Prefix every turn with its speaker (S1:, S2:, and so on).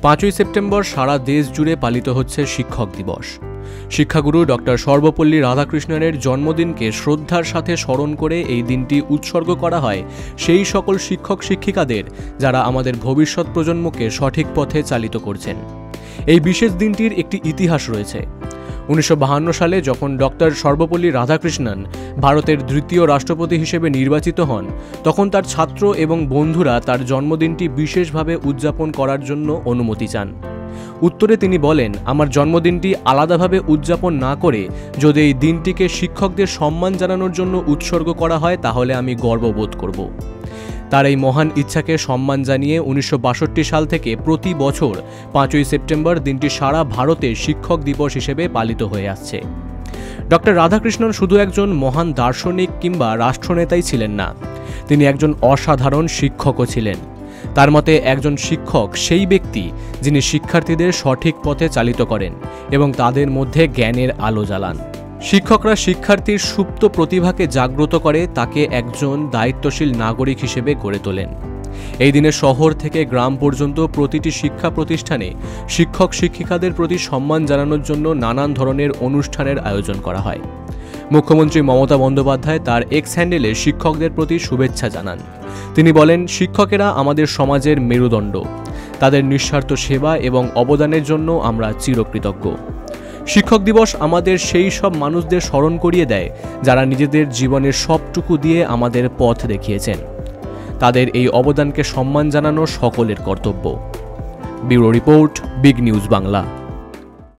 S1: 5ই September সারা দেশ জুড়ে পালিত হচ্ছে শিক্ষক দিবস। শিক্ষাগুরু ডক্টর সর্বপল্লী রাধাকৃষ্ণনের জন্মদিনকে শ্রদ্ধার সাথে স্মরণ করে এই দিনটি উৎসর্গ করা হয় সেই সকল শিক্ষক শিক্ষিকাদের যারা আমাদের ভবিষ্যৎ প্রজন্মকে সঠিক পথে চালিত করছেন। এই বিশেষ দিনটির একটি ইতিহাস রয়েছে। 1952 সালে যখন ডক্টর সর্বপল্লী রাধাকৃষ্ণন ভারতের দ্বিতীয় রাষ্ট্রপতি হিসেবে নির্বাচিত হন, তখন তার ছাত্র এবং বন্ধুরা তার জন্মদিনটি বিশেষভাবে উদযাপন করার জন্য অনুমতি চান। উত্তরে তিনি বলেন, আমার জন্মদিনটি আলাদাভাবে উদযাপন না করে যদি এই দিনটিকে শিক্ষকদের সম্মান জানানোর জন্য উৎসর্গ করা হয় তাহলে আমি গর্ববোধ করব। তার এই মহান ইচ্ছাকে সম্মান জানিয়ে 1962 সাল থেকে প্রতি বছর 5ই সেপ্টেম্বর দিনটি সারা ভারতে শিক্ষক দিবস হিসেবে পালিত হয়ে আসছে। ডক্টর রাধাকৃষ্ণন শুধু একজন মহান দার্শনিক কিংবা রাষ্ট্রনেতাই ছিলেন না, তিনি একজন অসাধারণ শিক্ষকও ছিলেন। তার মতে একজন শিক্ষক সেই ব্যক্তি যিনি শিক্ষার্থীদের সঠিক পথে চালিত করেন এবং তাদের মধ্যে জ্ঞানের আলো জ্বালান। শিক্ষকরা শিক্ষার্থীর সুপ্ত প্রতিভাকে জাগ্রত করে তাকে একজন দায়িত্বশীল নাগরিক হিসেবে গড়ে তোলেন। এই দিনে শহর থেকে গ্রাম পর্যন্ত প্রতিটি শিক্ষা প্রতিষ্ঠানে শিক্ষক শিক্ষিকাদের প্রতি সম্মান জানানোর জন্য নানান ধরনের অনুষ্ঠানের আয়োজন করা হয়। মুখ্যমন্ত্রী মমতা বন্দ্যোপাধ্যায় তার এক্স হ্যান্ডেলে শিক্ষকদের প্রতি শুভেচ্ছা জানান। তিনি বলেন, শিক্ষকেরা আমাদের সমাজের মেরুদণ্ড, তাদের নিঃস্বার্থ সেবা এবং অবদানের জন্য আমরা চিরকৃতজ্ঞ। শিক্ষক দিবস আমাদের সেই সব মানুষদের স্মরণ করিয়ে দেয় যারা নিজেদের জীবনের সবটুকু দিয়ে আমাদের পথ দেখিয়েছেন। তাদের এই অবদানকে সম্মান জানানো সকলের কর্তব্য। Bureau report, big news Bangla.